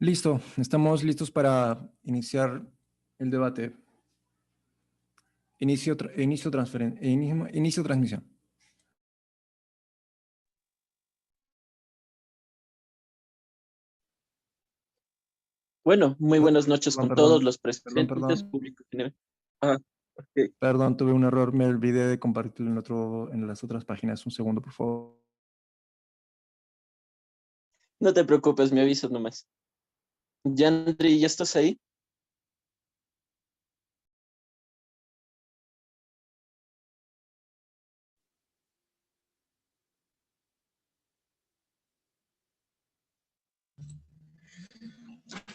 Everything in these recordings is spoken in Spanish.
Listo, estamos listos para iniciar el debate. Inicio transmisión. Bueno, muy buenas noches con todos los Perdón, presentes, público general. Ah, ok. Perdón, tuve un error, me olvidé de compartirlo en las otras páginas. Un segundo, por favor. No te preocupes, me avisas nomás. Yandri, ¿ya estás ahí?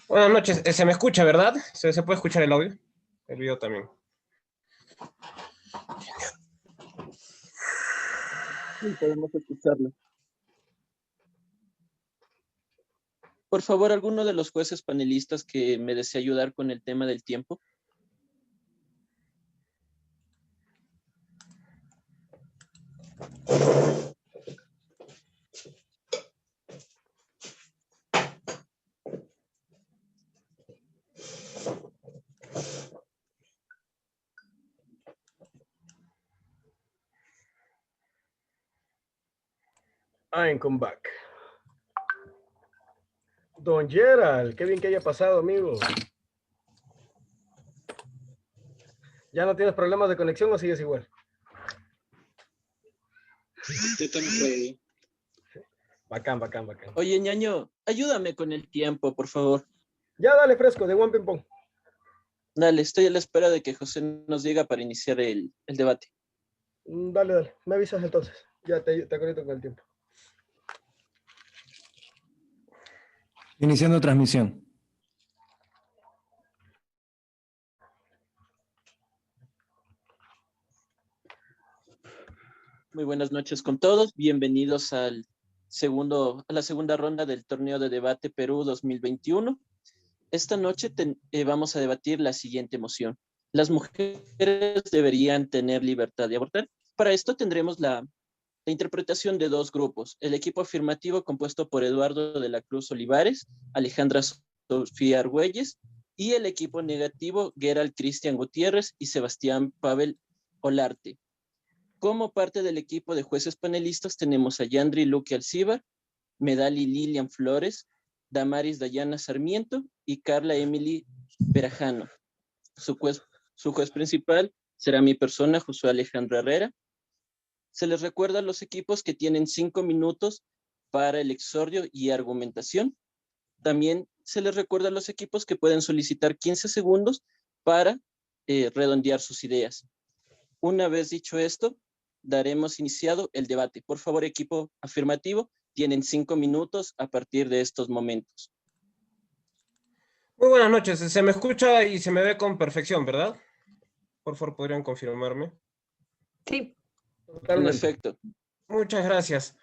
Buenas noches, se me escucha, ¿verdad? ¿Se puede escuchar el audio? El video también. Sí, podemos escucharlo. Por favor, alguno de los jueces panelistas que me desee ayudar con el tema del tiempo. I'm come back. Don Gerald, qué bien que haya pasado, amigo. ¿Ya no tienes problemas de conexión o sigues igual? Bacán. Oye, ñaño, ayúdame con el tiempo, por favor. Ya dale fresco, de One Ping Pong. Dale, estoy a la espera de que José nos diga para iniciar el debate. Dale, me avisas entonces. Ya te conecto con el tiempo. Iniciando transmisión. Muy buenas noches con todos. Bienvenidos a la segunda ronda del torneo de debate Perú 2021. Esta noche vamos a debatir la siguiente moción. Las mujeres deberían tener libertad de abortar. Para esto tendremos la interpretación de dos grupos. El equipo afirmativo compuesto por Eduardo de la Cruz Olivares, Alejandra Sofía Argüelles, y el equipo negativo, Gerald Cristian Gutiérrez y Sebastián Pavel Olarte. Como parte del equipo de jueces panelistas tenemos a Yandri Luque Alcíbar, Medali Lilian Flores, Damaris Dayana Sarmiento y Carla Emily Berajano. Su juez principal será mi persona, Josué Alejandro Herrera. Se les recuerda a los equipos que tienen 5 minutos para el exordio y argumentación. También se les recuerda a los equipos que pueden solicitar 15 segundos para redondear sus ideas. Una vez dicho esto, daremos iniciado el debate. Por favor, equipo afirmativo, tienen 5 minutos a partir de estos momentos. Muy buenas noches, se me escucha y se me ve con perfección, ¿verdad? Por favor, ¿podrían confirmarme? Sí. En efecto. Muchas gracias.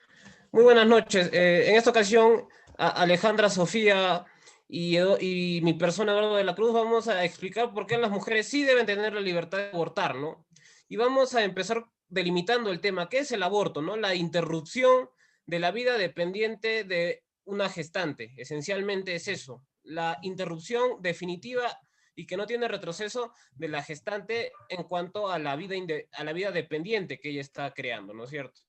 Muy buenas noches. En esta ocasión, Alejandra Sofía y mi persona, Eduardo de la Cruz, vamos a explicar por qué las mujeres sí deben tener la libertad de abortar, ¿no? Y vamos a empezar delimitando el tema. ¿Qué es el aborto, no? La interrupción de la vida dependiente de una gestante. Esencialmente es eso. La interrupción definitiva y que no tiene retroceso de la gestante en cuanto a la vida dependiente que ella está creando, ¿no es cierto?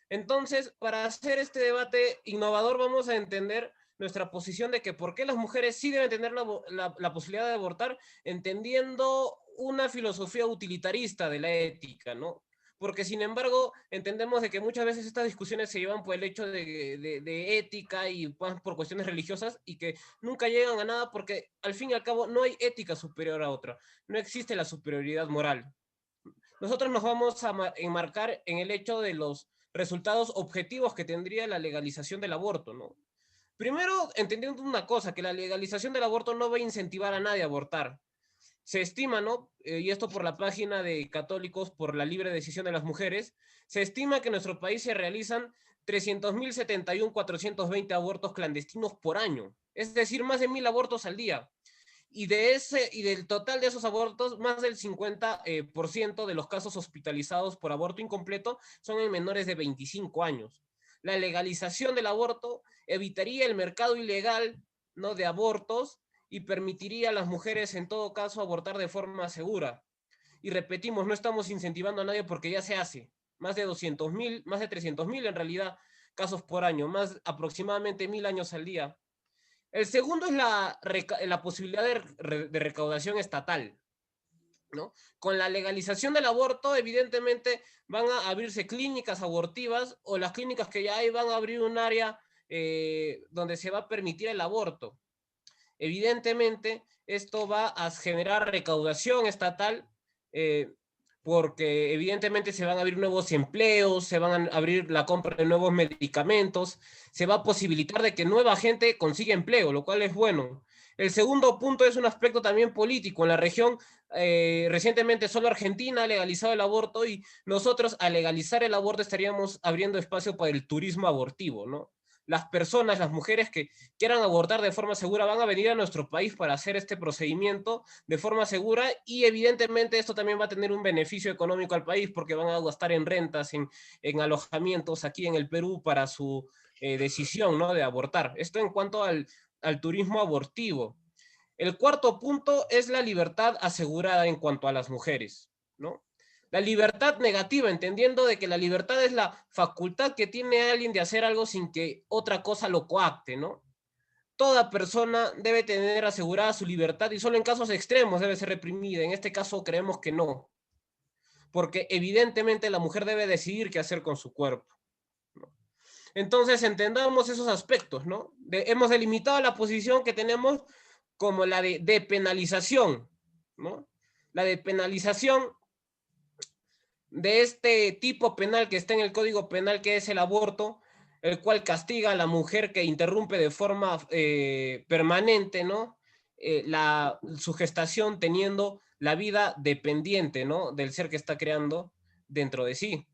Entonces, para hacer este debate innovador, vamos a entender nuestra posición de que por qué las mujeres sí deben tener la posibilidad de abortar, entendiendo una filosofía utilitarista de la ética, ¿no? Porque, sin embargo, entendemos de que muchas veces estas discusiones se llevan por el hecho de ética y por cuestiones religiosas y que nunca llegan a nada porque, al fin y al cabo, no hay ética superior a otra. No existe la superioridad moral. Nosotros nos vamos a enmarcar en el hecho de los resultados objetivos que tendría la legalización del aborto, ¿no? Primero, entendiendo una cosa, que la legalización del aborto no va a incentivar a nadie a abortar. Se estima, ¿no? Y esto por la página de Católicos por la Libre Decisión de las Mujeres, se estima que en nuestro país se realizan 300.071.420 abortos clandestinos por año. Es decir, más de 1.000 abortos al día. Y del total de esos abortos, más del 50% de los casos hospitalizados por aborto incompleto son en menores de 25 años. La legalización del aborto evitaría el mercado ilegal ¿no?, de abortos y permitiría a las mujeres en todo caso abortar de forma segura. Y repetimos, no estamos incentivando a nadie porque ya se hace. Más de 200.000, más de 300.000 en realidad casos por año, más aproximadamente 1.000 años al día. El segundo es la posibilidad de recaudación estatal, ¿no? Con la legalización del aborto, evidentemente van a abrirse clínicas abortivas, o las clínicas que ya hay van a abrir un área donde se va a permitir el aborto. Evidentemente, esto va a generar recaudación estatal, porque evidentemente se van a abrir nuevos empleos, se van a abrir la compra de nuevos medicamentos, se va a posibilitar de que nueva gente consiga empleo, lo cual es bueno. El segundo punto es un aspecto también político. En la región, recientemente solo Argentina ha legalizado el aborto, y nosotros al legalizar el aborto estaríamos abriendo espacio para el turismo abortivo, ¿no? Las personas, las mujeres que quieran abortar de forma segura van a venir a nuestro país para hacer este procedimiento de forma segura, y evidentemente esto también va a tener un beneficio económico al país porque van a gastar en rentas, en alojamientos aquí en el Perú para su decisión, ¿no?, de abortar. Esto en cuanto al turismo abortivo. El cuarto punto es la libertad asegurada en cuanto a las mujeres, ¿no? La libertad negativa, entendiendo de que la libertad es la facultad que tiene alguien de hacer algo sin que otra cosa lo coacte, ¿no? Toda persona debe tener asegurada su libertad y solo en casos extremos debe ser reprimida. En este caso creemos que no, porque evidentemente la mujer debe decidir qué hacer con su cuerpo, ¿no? Entonces entendamos esos aspectos, ¿no? Hemos delimitado la posición que tenemos como la de depenalización, ¿no? La depenalización de este tipo penal que está en el Código Penal, que es el aborto, el cual castiga a la mujer que interrumpe de forma permanente, ¿no?, su gestación, teniendo la vida dependiente, ¿no?, del ser que está creando dentro de sí.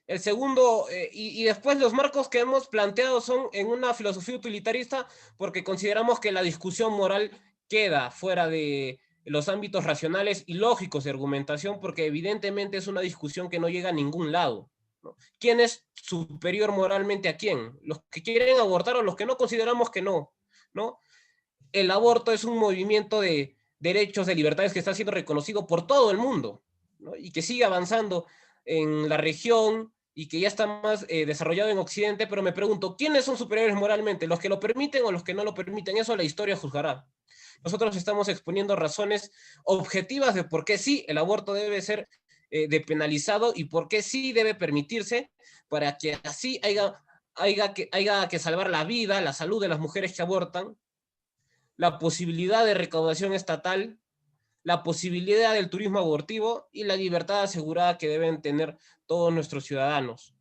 El segundo, y después los marcos que hemos planteado son en una filosofía utilitarista, porque consideramos que la discusión moral queda fuera de los ámbitos racionales y lógicos de argumentación, porque evidentemente es una discusión que no llega a ningún lado, ¿no? ¿Quién es superior moralmente a quién? ¿Los que quieren abortar o los que no consideramos que no, ¿no? El aborto es un movimiento de derechos, de libertades que está siendo reconocido por todo el mundo, ¿no?, y que sigue avanzando en la región y que ya está más desarrollado en Occidente, pero me pregunto, ¿quiénes son superiores moralmente? ¿Los que lo permiten o los que no lo permiten? Eso la historia juzgará. Nosotros estamos exponiendo razones objetivas de por qué sí el aborto debe ser depenalizado y por qué sí debe permitirse, para que así haya que salvar la vida, la salud de las mujeres que abortan, la posibilidad de recaudación estatal, la posibilidad del turismo abortivo y la libertad asegurada que deben tener todos nuestros ciudadanos.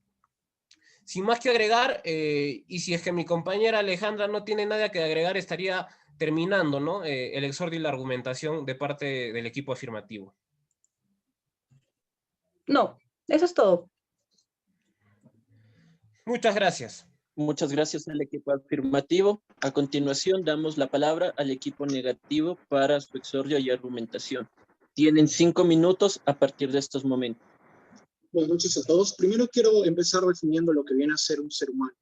Sin más que agregar, y si es que mi compañera Alejandra no tiene nada que agregar, estaría terminando, ¿no?, el exhorto y la argumentación de parte del equipo afirmativo. No, eso es todo. Muchas gracias. Muchas gracias al equipo afirmativo. A continuación, damos la palabra al equipo negativo para su exordio y argumentación. Tienen 5 minutos a partir de estos momentos. Buenas noches a todos. Primero quiero empezar definiendo lo que viene a ser un ser humano.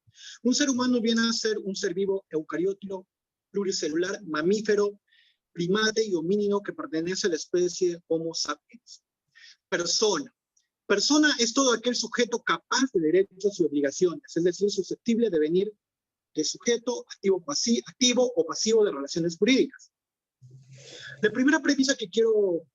Un ser humano viene a ser un ser vivo eucariótico, pluricelular, mamífero, primate y homínino que pertenece a la especie Homo sapiens. Persona. Persona es todo aquel sujeto capaz de derechos y obligaciones, es decir, susceptible de venir de sujeto activo o pasivo de relaciones jurídicas. La primera premisa que quiero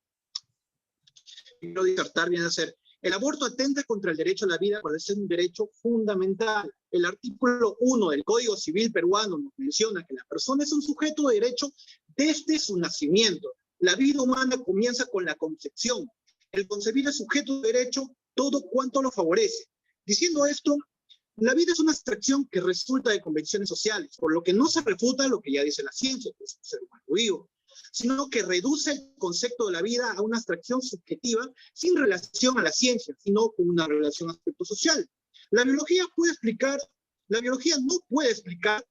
disertar viene a ser: el aborto atenta contra el derecho a la vida por ser un derecho fundamental. El artículo 1 del Código Civil peruano nos menciona que la persona es un sujeto de derecho desde su nacimiento. La vida humana comienza con la concepción. El concebir es sujeto de derecho todo cuanto lo favorece. Diciendo esto, la vida es una abstracción que resulta de convenciones sociales, por lo que no se refuta lo que ya dice la ciencia, que es un ser humano vivo, sino que reduce el concepto de la vida a una abstracción subjetiva sin relación a la ciencia, sino con una relación a aspecto social. La biología no puede explicar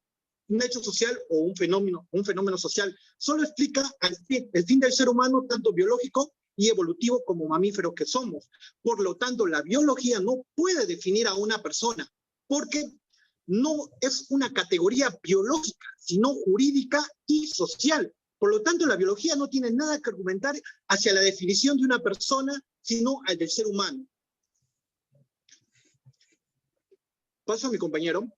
un hecho social o un fenómeno social, solo explica el fin del ser humano, tanto biológico y evolutivo como mamífero que somos. Por lo tanto, la biología no puede definir a una persona, porque no es una categoría biológica, sino jurídica y social. Por lo tanto, la biología no tiene nada que argumentar hacia la definición de una persona, sino al del ser humano. Paso a mi compañero.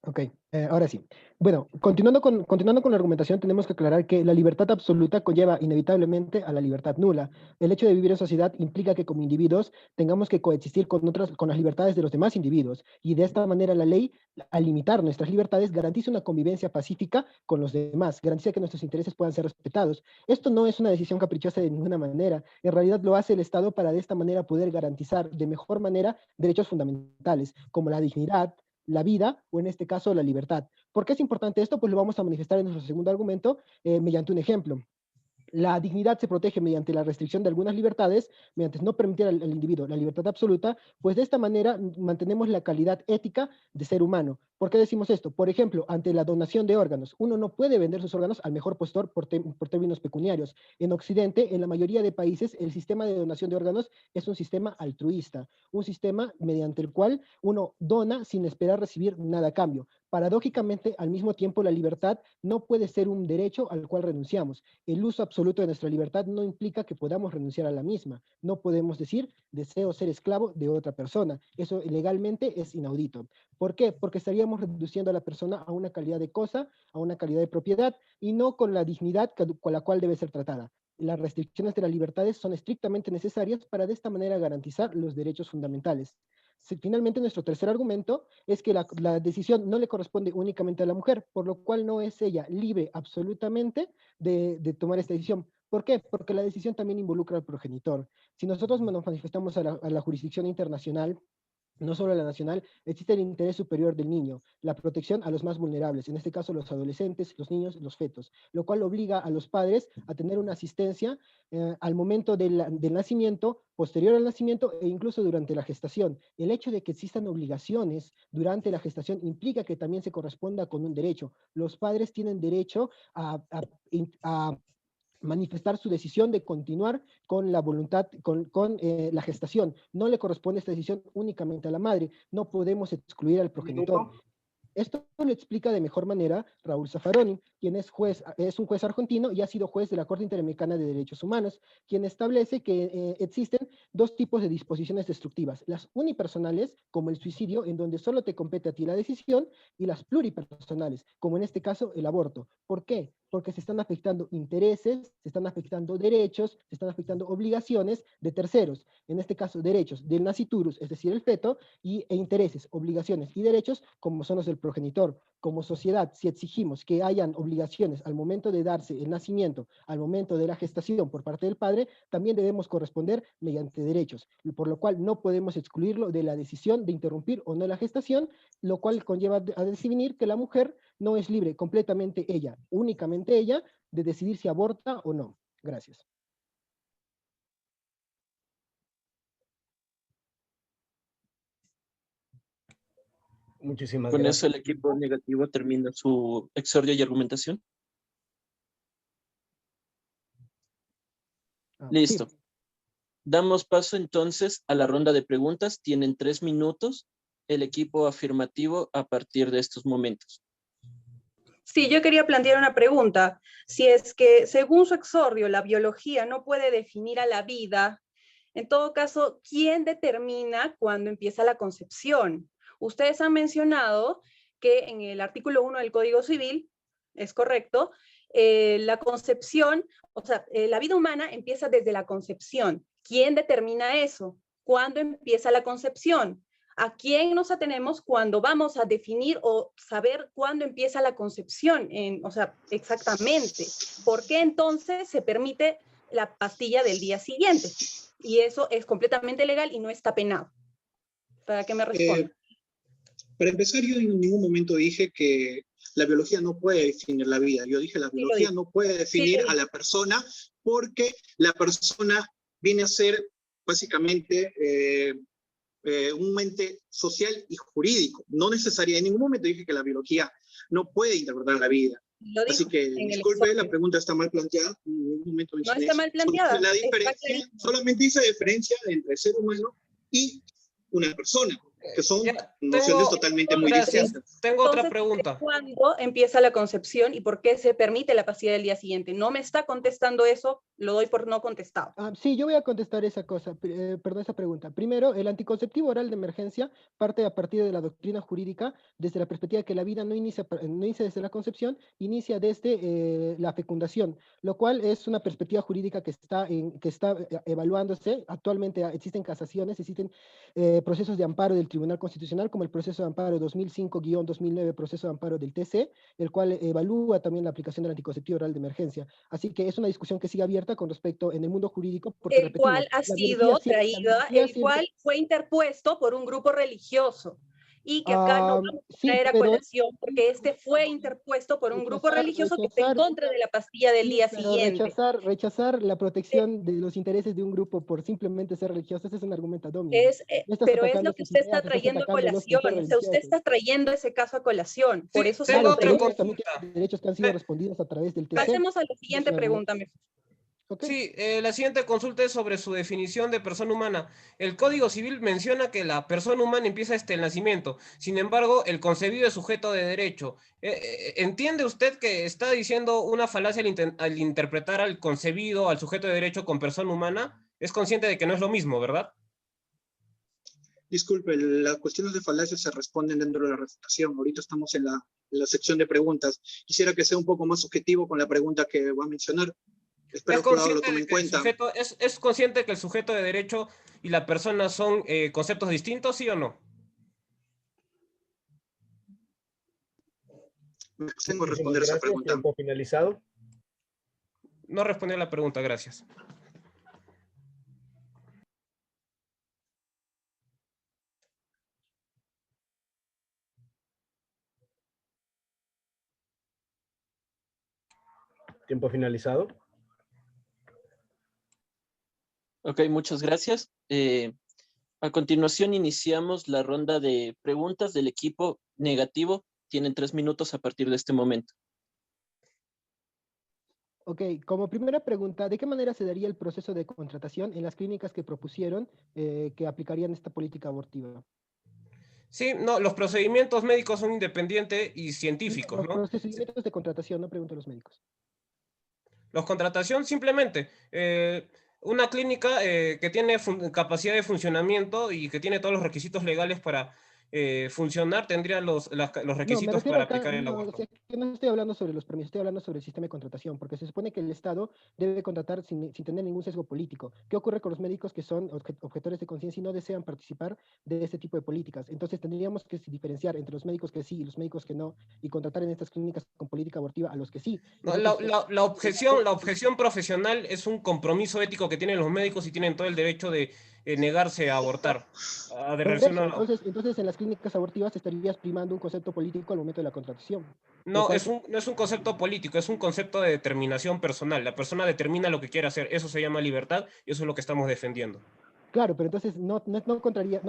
Ok, ahora sí. Bueno, continuando con la argumentación, tenemos que aclarar que la libertad absoluta conlleva inevitablemente a la libertad nula. El hecho de vivir en sociedad implica que como individuos tengamos que coexistir con las libertades de los demás individuos. Y de esta manera la ley, al limitar nuestras libertades, garantiza una convivencia pacífica con los demás, garantiza que nuestros intereses puedan ser respetados. Esto no es una decisión caprichosa de ninguna manera. En realidad lo hace el Estado para de esta manera poder garantizar de mejor manera derechos fundamentales, como la dignidad, la vida o en este caso la libertad. ¿Por qué es importante esto? Pues lo vamos a manifestar en nuestro segundo argumento mediante un ejemplo. La dignidad se protege mediante la restricción de algunas libertades, mediante no permitir al individuo la libertad absoluta, pues de esta manera mantenemos la calidad ética de ser humano. ¿Por qué decimos esto? Por ejemplo, ante la donación de órganos, uno no puede vender sus órganos al mejor postor por términos pecuniarios. En Occidente, en la mayoría de países, el sistema de donación de órganos es un sistema altruista, un sistema mediante el cual uno dona sin esperar recibir nada a cambio. Paradójicamente, al mismo tiempo, la libertad no puede ser un derecho al cual renunciamos. El uso absoluto de nuestra libertad no implica que podamos renunciar a la misma. No podemos decir, deseo ser esclavo de otra persona. Eso legalmente es inaudito. ¿Por qué? Porque estaríamos reduciendo a la persona a una calidad de cosa, a una calidad de propiedad, y no con la dignidad con la cual debe ser tratada. Las restricciones de las libertades son estrictamente necesarias para de esta manera garantizar los derechos fundamentales. Finalmente, nuestro tercer argumento es que la decisión no le corresponde únicamente a la mujer, por lo cual no es ella libre absolutamente de tomar esta decisión. ¿Por qué? Porque la decisión también involucra al progenitor. Si nosotros nos manifestamos a la jurisdicción internacional, no solo la nacional, existe el interés superior del niño, la protección a los más vulnerables, en este caso los adolescentes, los niños, los fetos, lo cual obliga a los padres a tener una asistencia al momento del nacimiento, posterior al nacimiento e incluso durante la gestación. El hecho de que existan obligaciones durante la gestación implica que también se corresponda con un derecho. Los padres tienen derecho a manifestar su decisión de continuar con la voluntad, con la gestación. No le corresponde esta decisión únicamente a la madre. No podemos excluir al progenitor. Esto lo explica de mejor manera Raúl Zaffaroni, quien es un juez argentino y ha sido juez de la Corte Interamericana de Derechos Humanos, quien establece que existen dos tipos de disposiciones destructivas, las unipersonales, como el suicidio, en donde solo te compete a ti la decisión, y las pluripersonales, como en este caso el aborto. ¿Por qué? Porque se están afectando intereses, se están afectando derechos, se están afectando obligaciones de terceros, en este caso derechos del nasciturus, es decir, el feto, e intereses, obligaciones y derechos como son los del progenitor. Como sociedad, si exigimos que hayan obligaciones al momento de darse el nacimiento, al momento de la gestación por parte del padre, también debemos corresponder mediante derechos, por lo cual no podemos excluirlo de la decisión de interrumpir o no la gestación, lo cual conlleva a definir que la mujer no es libre completamente ella, únicamente ella, de decidir si aborta o no. Gracias. Muchísimas Con gracias. eso el equipo negativo termina su exordio y argumentación. Listo. Sí. Damos paso entonces a la ronda de preguntas. Tienen 3 minutos el equipo afirmativo a partir de estos momentos. Sí, yo quería plantear una pregunta. Si es que, según su exordio, la biología no puede definir a la vida, en todo caso, ¿quién determina cuándo empieza la concepción? Ustedes han mencionado que en el artículo 1 del Código Civil, es correcto, la concepción, o sea, la vida humana empieza desde la concepción. ¿Quién determina eso? ¿Cuándo empieza la concepción? ¿A quién nos atenemos cuando vamos a definir o saber cuándo empieza la concepción? O sea, exactamente. ¿Por qué entonces se permite la pastilla del día siguiente? Y eso es completamente legal y no está penado. ¿Para qué me responda? Para empezar, yo en ningún momento dije que la biología no puede definir la vida. Yo dije la biología no puede definir a la persona porque la persona viene a ser básicamente un ente social y jurídico. No necesariamente, en ningún momento dije que la biología no puede interpretar la vida. Lo Así dijo que en el disculpe, la exordio. pregunta está mal planteada. En ningún momento No mencioné está eso. mal planteada. La Está diferencia, clarísimo. solamente hice diferencia entre ser humano y una persona, que son Ya, nociones tengo, totalmente muy gracias. distintas. Tengo otra Entonces, pregunta. ¿cuándo empieza la concepción y por qué se permite la pastilla del día siguiente? No me está contestando eso, lo doy por no contestado. Sí, yo voy a contestar esa cosa, perdón, esa pregunta. Primero, el anticonceptivo oral de emergencia parte a partir de la doctrina jurídica desde la perspectiva que la vida no inicia, no inicia desde la concepción, inicia desde la fecundación, lo cual es una perspectiva jurídica que está evaluándose. Actualmente existen casaciones, existen procesos de amparo del Tribunal Constitucional, como el proceso de amparo 2005-2009, proceso de amparo del TC, el cual evalúa también la aplicación del anticonceptivo oral de emergencia. Así que es una discusión que sigue abierta con respecto en el mundo jurídico, porque El repetimos, cual ha la biología sido traída, el siempre. cual fue interpuesto por un grupo religioso y que acá no vamos a Sí, traer a pero colación porque este fue interpuesto por un grupo religioso que está en contra de la pastilla del sí, día pero siguiente. rechazar la Eh, protección de los intereses de un grupo por simplemente ser religioso, ese es un argumento ad hominem. No estás Pero es atacando lo que sus usted está ideas, estás trayendo a atacando los colación, principios o sea, usted religiosos. está trayendo ese caso a colación, por Sí, eso se tengo lo otra Pero pregunto. ellos también consulta. tienen derechos que han sido respondidos a través del TC. Pasemos a la siguiente pregunta, mejor. ¿Ok? Sí, la siguiente consulta es sobre su definición de persona humana. El Código Civil menciona que la persona humana empieza desde el nacimiento. Sin embargo, el concebido es sujeto de derecho. ¿Entiende usted que está diciendo una falacia al interpretar al concebido, al sujeto de derecho con persona humana? Es consciente de que no es lo mismo, ¿verdad? Disculpe, las cuestiones de falacia se responden dentro de la refutación. Ahorita estamos en la sección de preguntas. Quisiera que sea un poco más objetivo con la pregunta que va a mencionar. Espero que lo tome en cuenta. ¿Es consciente que el sujeto de derecho y la persona son conceptos distintos, sí o no? Me abstengo de Muchísimas responder esa gracias. pregunta. Tiempo finalizado. No respondió a la pregunta, gracias. Tiempo finalizado. Ok, muchas gracias. A continuación iniciamos la ronda de preguntas del equipo negativo. Tienen 3 minutos a partir de este momento. Ok, como primera pregunta, ¿de qué manera se daría el proceso de contratación en las clínicas que propusieron que aplicarían esta política abortiva? Sí, no, los procedimientos médicos son independientes y científicos, Los ¿no? procedimientos de contratación, no pregunto a los médicos. Los contratación simplemente, una clínica que tiene capacidad de funcionamiento y que tiene todos los requisitos legales para funcionar, tendría los No, me requisitos refiero para acá, aplicar el no, o aborto. sea, que no estoy hablando sobre los premios, estoy hablando sobre el sistema de contratación, porque se supone que el Estado debe contratar sin tener ningún sesgo político. ¿Qué ocurre con los médicos que son objetores de conciencia y no desean participar de este tipo de políticas? Entonces tendríamos que diferenciar entre los médicos que sí y los médicos que no, y contratar en estas clínicas con política abortiva a los que sí. No, Entonces, la objeción profesional es un compromiso ético que tienen los médicos y tienen todo el derecho de negarse a abortar, de por reacción eso, a- entonces en las clínicas abortivas estarías primando un concepto político al momento de la contratación. Lo No, cual no es un concepto político, es un concepto de determinación personal. La persona determina lo que quiere hacer, eso se llama libertad y eso es lo que estamos defendiendo. Claro, pero entonces no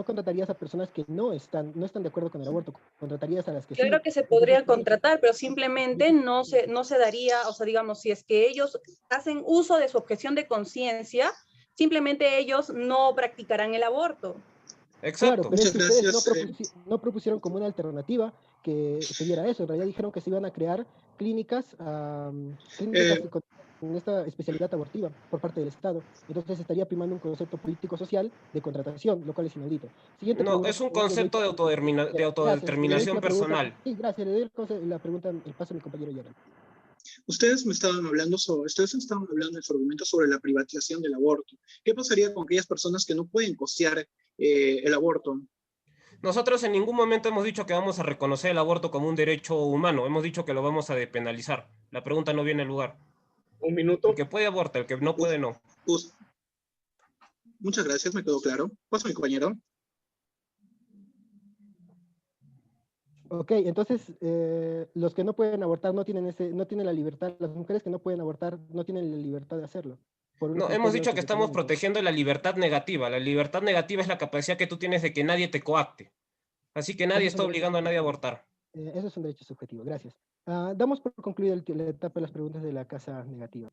contratarías a personas que no están de acuerdo con el aborto, contratarías a las que sí. Claro que se podría contratar, pero simplemente no se daría, o sea, digamos, si es que ellos hacen uso de su objeción de conciencia, simplemente ellos no practicarán el aborto. Claro, Exacto. pero es Muchas que ustedes gracias. no propusieron como una alternativa que se diera eso. En realidad dijeron que se iban a crear clínicas con esta especialidad abortiva por parte del Estado. Entonces estaría primando un concepto político-social de contratación, lo cual es inaudito. Siguiente No, pregunta. es un Le doy concepto de paso a mi compañero. de Gracias, le doy autodeterminación la pregunta. personal. Sí, gracias, le doy la pregunta, el paso a mi compañero Yaran. Ustedes estaban hablando en su argumento sobre la privatización del aborto. ¿Qué pasaría con aquellas personas que no pueden costear el aborto? Nosotros en ningún momento hemos dicho que vamos a reconocer el aborto como un derecho humano, hemos dicho que lo vamos a depenalizar. La pregunta no viene al lugar. Un minuto. El que puede aborta, el que no puede no. Muchas gracias, me quedó claro. Paso a mi compañero. Ok, entonces los que no pueden abortar no tienen la libertad, las mujeres que no pueden abortar no tienen la libertad de hacerlo. Por un No, hemos criterio dicho que estamos socioeconómico. protegiendo la libertad negativa. La libertad negativa es la capacidad que tú tienes de que nadie te coacte. Así que nadie Eso es está un derecho obligando a nadie a subjetivo. abortar. Eso es un derecho subjetivo, gracias. Damos por concluida la etapa de las preguntas de la casa negativa.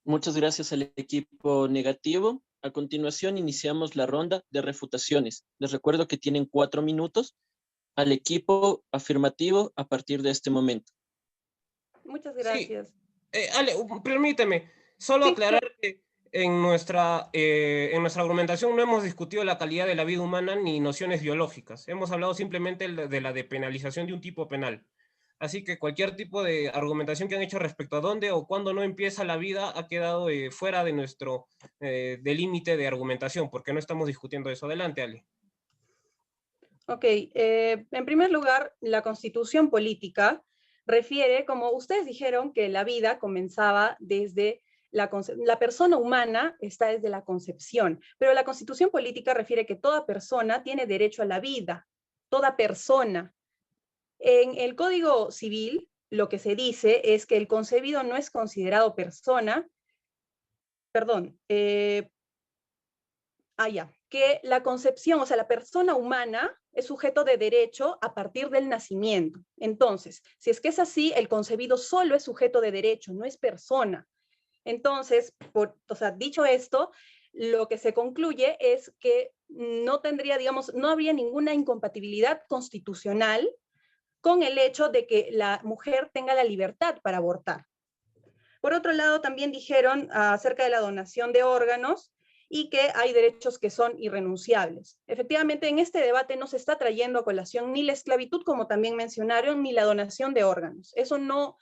Muchas gracias al equipo negativo. A continuación iniciamos la ronda de refutaciones. Les recuerdo que tienen 4 minutos al equipo afirmativo a partir de este momento. Muchas gracias. Sí. Ale, permíteme, solo Sí, aclarar que en nuestra argumentación no hemos discutido la calidad de la vida humana ni nociones biológicas. Hemos hablado simplemente de la depenalización de un tipo penal. Así que cualquier tipo de argumentación que han hecho respecto a dónde o cuándo no empieza la vida ha quedado fuera de nuestro del límite de argumentación, porque no estamos discutiendo eso. Adelante, Ale. Ok, en primer lugar, la Constitución política refiere, como ustedes dijeron, que la vida comenzaba desde la persona humana está desde la concepción, pero la Constitución política refiere que toda persona tiene derecho a la vida, toda persona. En el Código Civil, lo que se dice es que el concebido no es considerado persona, perdón, que la concepción, o sea, la persona humana es sujeto de derecho a partir del nacimiento. Entonces, si es que es así, el concebido solo es sujeto de derecho, no es persona. Entonces, dicho esto, lo que se concluye es que no tendría, digamos, no habría ninguna incompatibilidad constitucional con el hecho de que la mujer tenga la libertad para abortar. Por otro lado, también dijeron acerca de la donación de órganos y que hay derechos que son irrenunciables. Efectivamente, en este debate no se está trayendo a colación ni la esclavitud, como también mencionaron, ni la donación de órganos. Eso no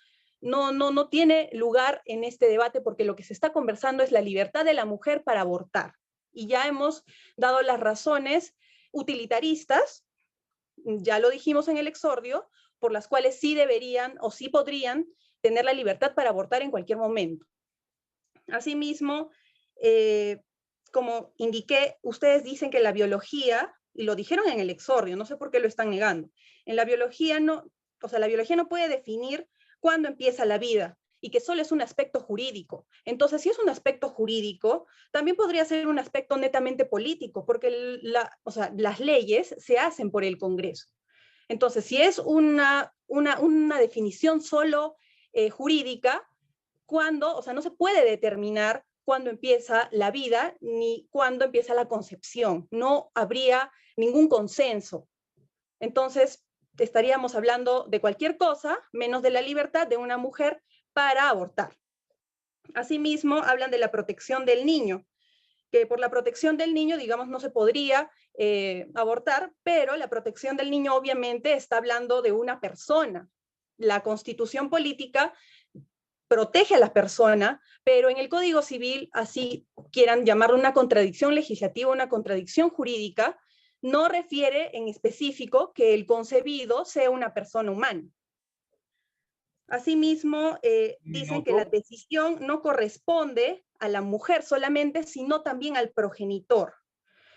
tiene lugar en este debate porque lo que se está conversando es la libertad de la mujer para abortar. Y ya hemos dado las razones utilitaristas, ya lo dijimos en el exordio, por las cuales sí deberían o sí podrían tener la libertad para abortar en cualquier momento. Asimismo, como indiqué, ustedes dicen que la biología, y lo dijeron en el exordio, no sé por qué lo están negando, en la biología la biología no puede definir cuándo empieza la vida, y que solo es un aspecto jurídico. Entonces, si es un aspecto jurídico, también podría ser un aspecto netamente político, porque las leyes se hacen por el Congreso. Entonces, si es una definición solo jurídica, no se puede determinar cuándo empieza la vida ni cuándo empieza la concepción. No habría ningún consenso. Entonces, estaríamos hablando de cualquier cosa, menos de la libertad de una mujer para abortar. Asimismo, hablan de la protección del niño, que por la protección del niño, digamos, no se podría abortar, pero la protección del niño obviamente está hablando de una persona. La Constitución política protege a la persona, pero en el Código Civil, así quieran llamarlo una contradicción legislativa, una contradicción jurídica, no refiere en específico que el concebido sea una persona humana. Asimismo, dicen que la decisión no corresponde a la mujer solamente, sino también al progenitor.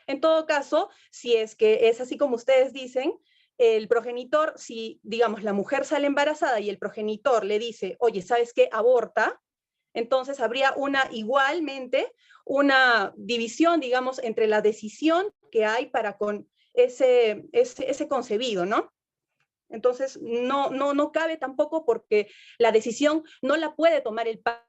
En todo caso, si es que es así como ustedes dicen, el progenitor, si, digamos, la mujer sale embarazada y el progenitor le dice, oye, ¿sabes qué? Aborta, entonces habría igualmente una división, digamos, entre la decisión que hay para con ese concebido, ¿no? Entonces, no cabe tampoco porque la decisión no la puede tomar el padre